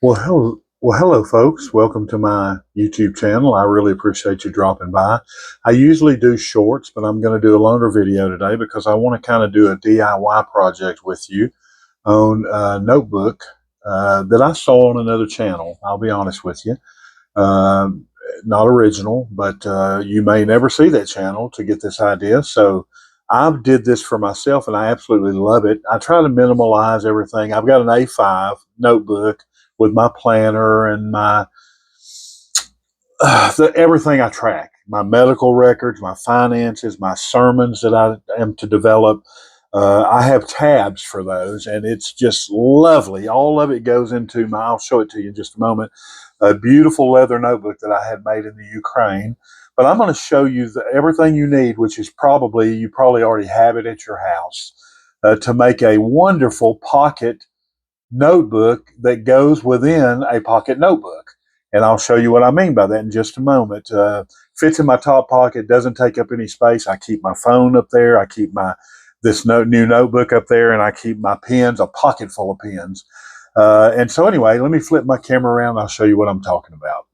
Hello, folks. Welcome to my YouTube channel. I really appreciate you dropping by. I usually do shorts, but I'm going to do a longer video today because I want to kind of do a DIY project with you on a notebook that I saw on another channel. I'll be honest with you. Um, Not original, but you may never see that channel to get this idea. So I did this for myself and I absolutely love it. I try to minimalize everything. I've got an A5 notebook with my planner and my everything I track, my medical records, my finances, my sermons that I am to develop. I have tabs for those, and it's just lovely. All of it goes into my, I'll show it to you in just a moment, a beautiful leather notebook that I had made in the Ukraine. But I'm going to show you everything you need, which is probably, you probably already have it at your house, to make a wonderful pocket notebook that goes within a pocket notebook. And I'll show you what I mean by that in just a moment. Fits in my top pocket, doesn't take up any space. I keep my phone up there. I keep my new notebook up there, and I keep my pens, a pocket full of pens. And so anyway, let me flip my camera around. And I'll show you what I'm talking about.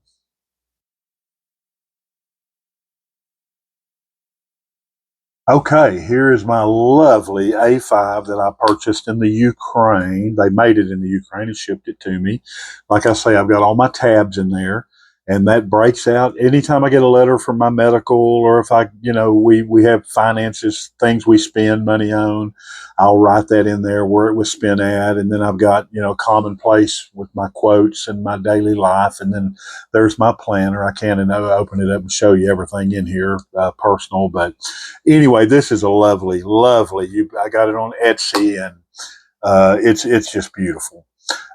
Okay, here is my lovely A5 that I purchased in the Ukraine. They made it in the Ukraine and shipped it to me. Like I say, I've got all my tabs in there, and that breaks out anytime I get a letter from my medical, or if I, we have finances, things we spend money on, I'll write that in there where it was spent at. And then I've got, commonplace with my quotes and my daily life. And then there's my planner. I can't open it up and show you everything in here, personal, but anyway, this is a lovely, lovely. I got it on Etsy, and it's just beautiful.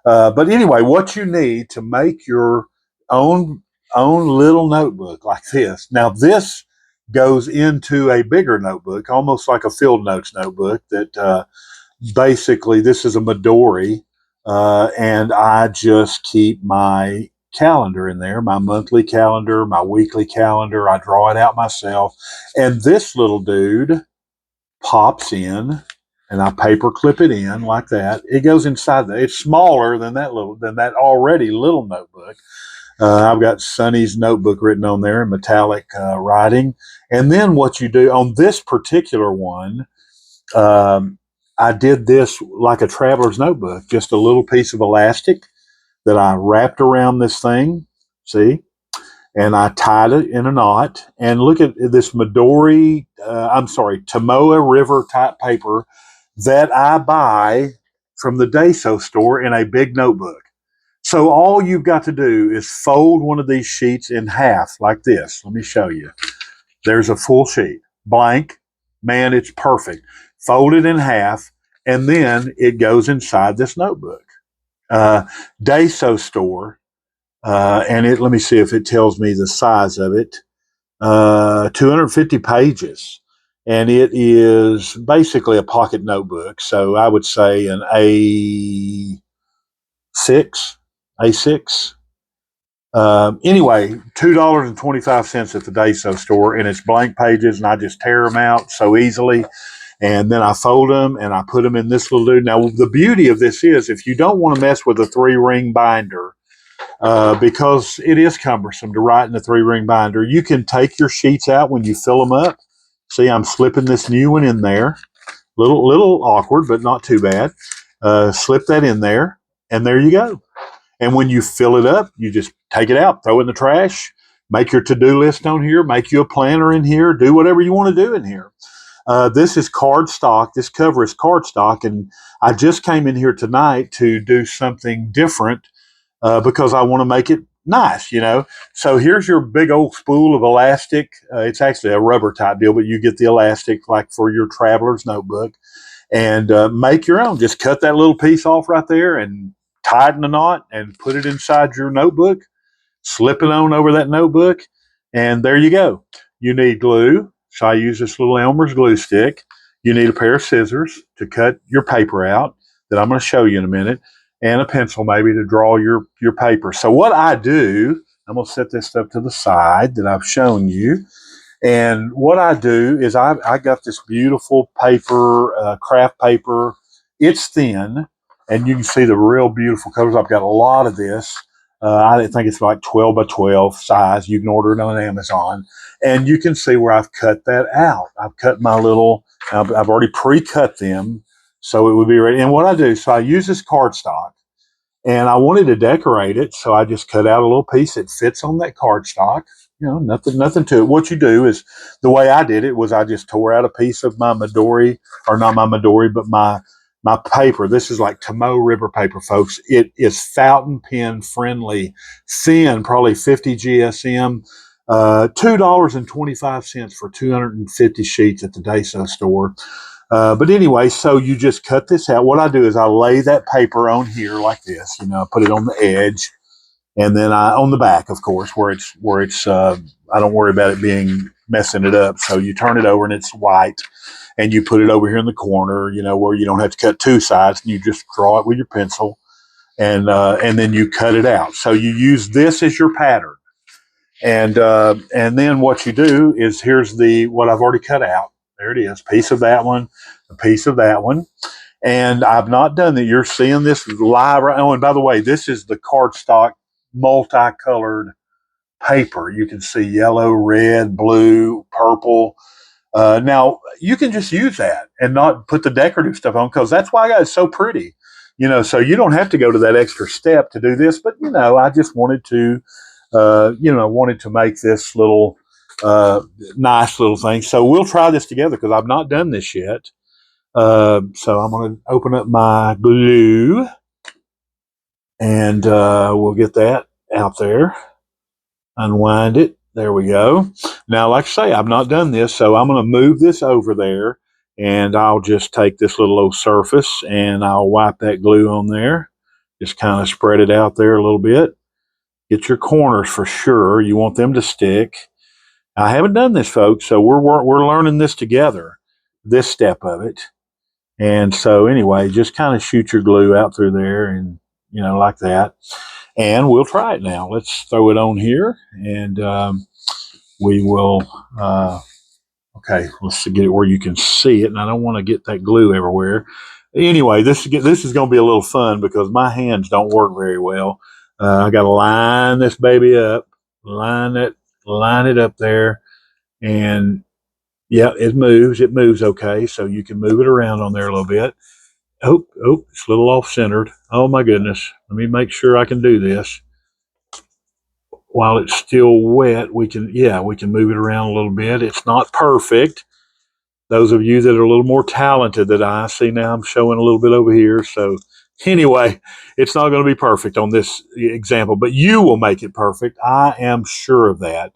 But anyway, what you need to make your own own little notebook like this. Now, this goes into a bigger notebook, almost like a field notes notebook. That basically this is a Midori, and I just keep my calendar in there, my monthly calendar, my weekly calendar. I draw it out myself, and this little dude pops in, and I paper clip it in like that. It goes inside that. It's smaller than that already little notebook. I've got Sonny's notebook written on there in metallic writing. And then what you do on this particular one, um, I did this like a traveler's notebook, just a little piece of elastic that I wrapped around this thing. See, and I tied it in a knot. And look at this Midori, Tomoe River type paper that I buy from the Daiso store in a big notebook. So all you've got to do is fold one of these sheets in half like this. Let me show you. There's a full sheet, blank. Man, it's perfect. Fold it in half, and then it goes inside this notebook. Uh, Daiso store, and let me see if it tells me the size of it. 250 pages, and it is basically a pocket notebook. So I would say an A6, A6. Anyway, $2.25 at the Daiso store, and it's blank pages, and I just tear them out so easily. And then I fold them and I put them in this little dude. Now, the beauty of this is if you don't want to mess with a 3-ring binder, because it is cumbersome to write in a 3-ring binder, you can take your sheets out when you fill them up. See, I'm slipping this new one in there. Little awkward, but not too bad. Slip that in there, and there you go. And when you fill it up, you just take it out, throw it in the trash, make your to-do list on here, make you a planner in here, do whatever you want to do in here. This is cardstock. This cover is cardstock, and I just came in here tonight to do something different because I want to make it nice. So here's your big old spool of elastic. It's actually a rubber type deal, but you get the elastic like for your traveler's notebook, and make your own. Just cut that little piece off right there and tighten the knot and put it inside your notebook. Slip it on over that notebook, and there you go. You need glue, so I use this little Elmer's glue stick. You need a pair of scissors to cut your paper out that I'm going to show you in a minute, and a pencil maybe to draw your paper. So what I do, I'm going to set this stuff to the side that I've shown you. And what I do is I got this beautiful paper, craft paper. It's thin, and you can see the real beautiful colors. I've got a lot of this. I think it's like 12 by 12 size. You can order it on Amazon, and you can see where I've cut that out. I've cut my little, I've already pre-cut them, so it would be ready. And what I do, so I use this cardstock, and I wanted to decorate it, so I just cut out a little piece that fits on that cardstock. You know, nothing to it. What you do is, the way I did it was I just tore out a piece of my Midori, or not my Midori, but my paper. This is like Tomoe River paper, folks. It is fountain pen friendly, thin, probably 50 GSM. $2.25 for 250 sheets at the Daiso store. But anyway, so you just cut this out. What I do is I lay that paper on here like this. You know, I put it on the edge, and then on the back, of course, where it's. I don't worry about it being messing it up. So you turn it over, and it's white, and you put it over here in the corner. You know, where you don't have to cut two sides, and you just draw it with your pencil, and then you cut it out. So you use this as your pattern, and then what you do is, here's what I've already cut out. There it is, piece of that one, a piece of that one. And I've not done that. You're seeing this live right now. And by the way, this is the cardstock multicolored paper. You can see yellow, red, blue, purple. Now, you can just use that and not put the decorative stuff on, because that's why I got it so pretty. You know, so you don't have to go to that extra step to do this. But, you know, I just wanted to, wanted to make this little nice little thing. So we'll try this together, because I've not done this yet. So I'm going to open up my glue, and we'll get that out there. Unwind it. There we go. Now, like I say, I've not done this, so I'm going to move this over there, and I'll just take this little old surface, and I'll wipe that glue on there. Just kind of spread it out there a little bit. Get your corners for sure. You want them to stick. I haven't done this, folks, so we're learning this together, this step of it. And so anyway, just kind of shoot your glue out through there, and, you know, like that. And we'll try it now. Let's throw it on here, and we will, okay, let's get it where you can see it. And I don't want to get that glue everywhere. Anyway, this is going to be a little fun, because my hands don't work very well. I got to line this baby up, line it up there, and yeah, it moves. It moves okay, so you can move it around on there a little bit. Oh, it's a little off-centered. Oh, my goodness. Let me make sure I can do this. While it's still wet, we can move it around a little bit. It's not perfect. Those of you that are a little more talented than I, see now I'm showing a little bit over here. So anyway, it's not going to be perfect on this example, but you will make it perfect. I am sure of that.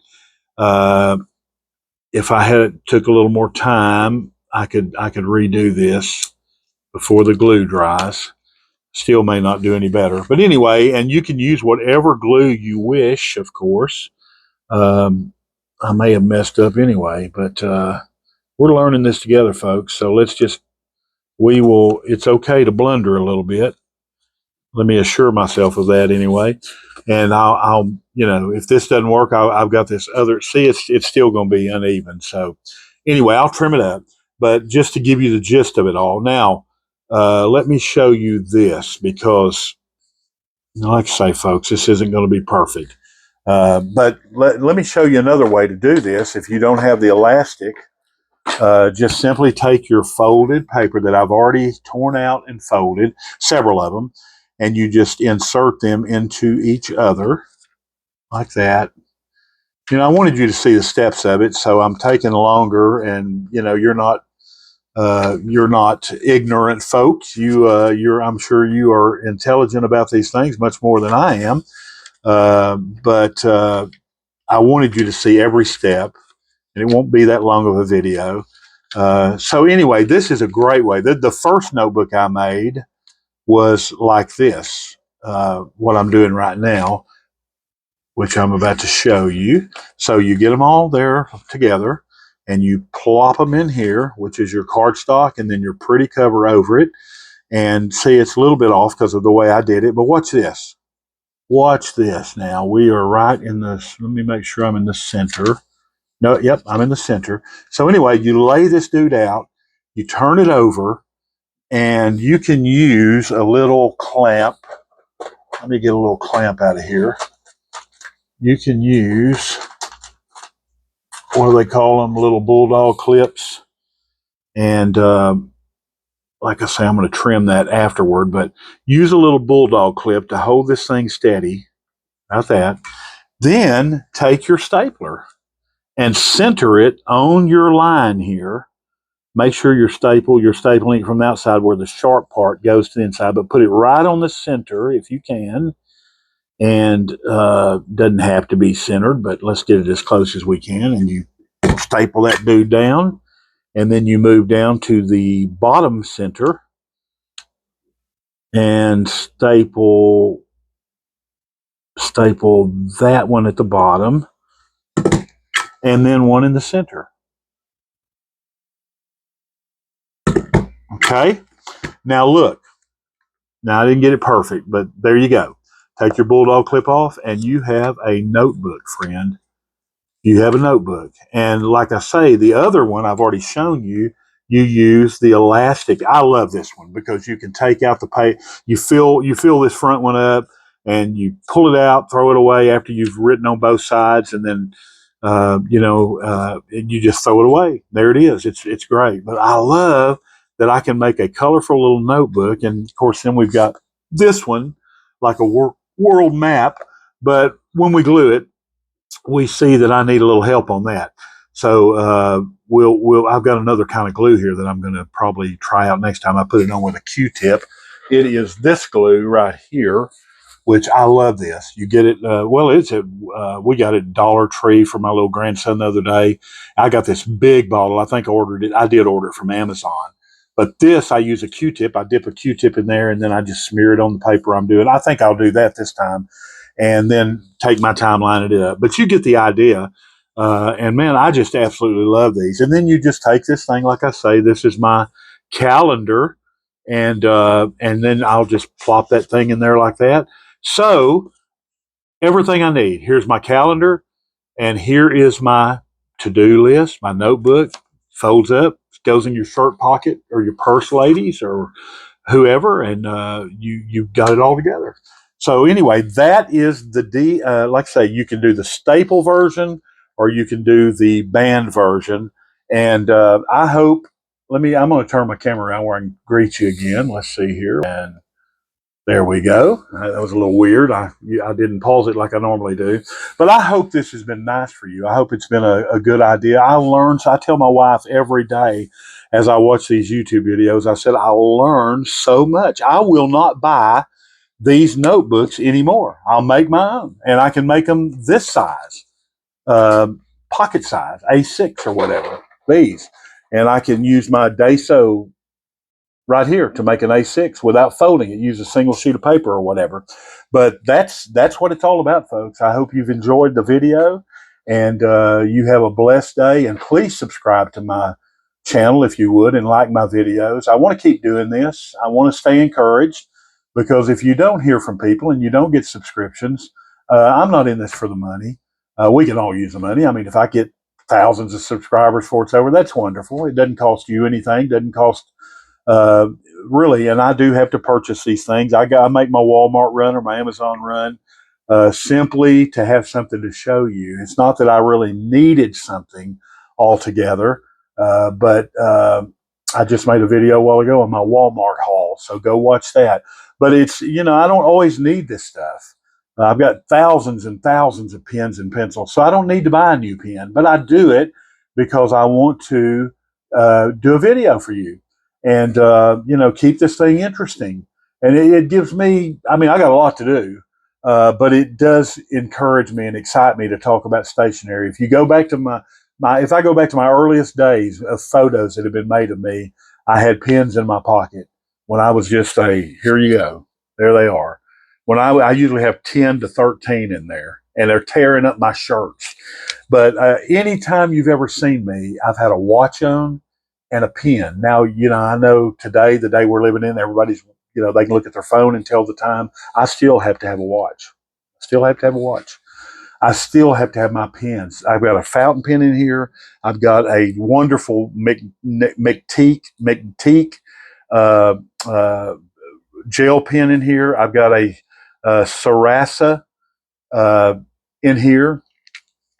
If I took a little more time, I could redo this before the glue dries. Still may not do any better. But anyway, and you can use whatever glue you wish, of course. I may have messed up anyway, but we're learning this together, folks. So it's okay to blunder a little bit. Let me assure myself of that anyway. And I'll if this doesn't work, I've got this other, see, it's still going to be uneven. So anyway, I'll trim it up. But just to give you the gist of it all. Now, let me show you this, because, like I say, folks, this isn't going to be perfect. But let me show you another way to do this. If you don't have the elastic, just simply take your folded paper that I've already torn out and folded, several of them, and you just insert them into each other like that. You know, I wanted you to see the steps of it, so I'm taking longer, and, you're not ignorant, folks. I'm sure you are intelligent about these things, much more than I am. But I wanted you to see every step, and it won't be that long of a video. So anyway, this is a great way. The first notebook I made was like this, what I'm doing right now, which I'm about to show you. So you get them all there together, and you plop them in here, which is your cardstock, and then your pretty cover over it. And see, it's a little bit off because of the way I did it, but watch this. Watch this now. We are right in this. Let me make sure I'm in the center. No, yep, I'm in the center. So anyway, you lay this dude out, you turn it over, And you can use a little clamp. Let me get a little clamp out of here. You can use, what do they call them, little bulldog clips. And like I say, I'm going to trim that afterward, but use a little bulldog clip to hold this thing steady. Not that. Then take your stapler and center it on your line here. Make sure you're stapling it from the outside where the sharp part goes to the inside, but put it right on the center if you can. And doesn't have to be centered, but let's get it as close as we can. And you staple that dude down, and then you move down to the bottom center and staple that one at the bottom, and then one in the center. Okay. Now look. Now I didn't get it perfect, but there you go. Take your bulldog clip off, and you have a notebook, friend. You have a notebook. And like I say, the other one I've already shown you, you use the elastic. I love this one because you can take out the page. You fill this front one up, and you pull it out, throw it away after you've written on both sides, and then you just throw it away. There it is. It's great. But I love that I can make a colorful little notebook, and of course, then we've got this one like a world map. But when we glue it, we see that I need a little help on that. So I've got another kind of glue here that I'm going to probably try out next time I put it on with a Q-tip. It is this glue right here, which I love this. You get it, we got it at Dollar Tree for my little grandson the other day. I got this big bottle. I think I did order it from Amazon. But this, I use a Q-tip. I dip a Q-tip in there, and then I just smear it on the paper I'm doing. I think I'll do that this time, and then take my time lining it up. But you get the idea. And man, I just absolutely love these. And then you just take this thing, like I say, this is my calendar, and then I'll just plop that thing in there like that. So everything I need. Here's my calendar, and here is my to-do list, my notebook. Folds up, goes in your shirt pocket or your purse, ladies, or whoever, and you've got it all together. So anyway, that is the like I say, you can do the staple version or you can do the band version. And I hope. I'm going to turn my camera around where I can greet you again. Let's see here, and there we go. That was a little weird. I didn't pause it like I normally do. But I hope this has been nice for you. I hope it's been a good idea. So I tell my wife every day as I watch these YouTube videos, I said, I learned so much. I will not buy these notebooks anymore. I'll make my own. And I can make them this size, pocket size, A6 or whatever, these. And I can use my Daiso right here to make an A6 without folding it. Use a single sheet of paper or whatever. But that's what it's all about, folks. I hope you've enjoyed the video, and you have a blessed day. And please subscribe to my channel if you would, and like my videos. I want to keep doing this. I want to stay encouraged, because if you don't hear from people and you don't get subscriptions, I'm not in this for the money. We can all use the money. I mean, if I get thousands of subscribers before it's over, that's wonderful. It doesn't cost you anything. Doesn't cost uh, really, and I do have to purchase these things. I make my Walmart run or my Amazon run simply to have something to show you. It's not that I really needed something altogether, but I just made a video a while ago on my Walmart haul, so go watch that. But it's, I don't always need this stuff. I've got thousands and thousands of pens and pencils, so I don't need to buy a new pen, but I do it because I want to do a video for you, and keep this thing interesting. And it gives me, I mean, I got a lot to do, but it does encourage me and excite me to talk about stationery. If you go back to if I go back to my earliest days of photos that have been made of me, I had pens in my pocket when I was just here you go, there they are. When I usually have 10 to 13 in there, and they're tearing up my shirts. But anytime you've ever seen me, I've had a watch on and a pen. Now, I know today, the day we're living in, everybody's, they can look at their phone and tell the time. I still have to have a watch. I still have to have a watch. I still have to have my pens. I've got a fountain pen in here. I've got a wonderful McTeague uh, uh, gel pen in here. I've got a Sarasa uh, in here,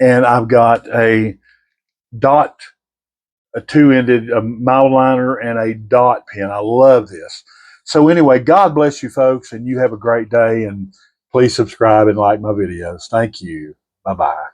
and I've got a dot, a two-ended mild liner, and a dot pen. I love this. So anyway, God bless you folks, and you have a great day, and please subscribe and like my videos. Thank you. Bye-bye.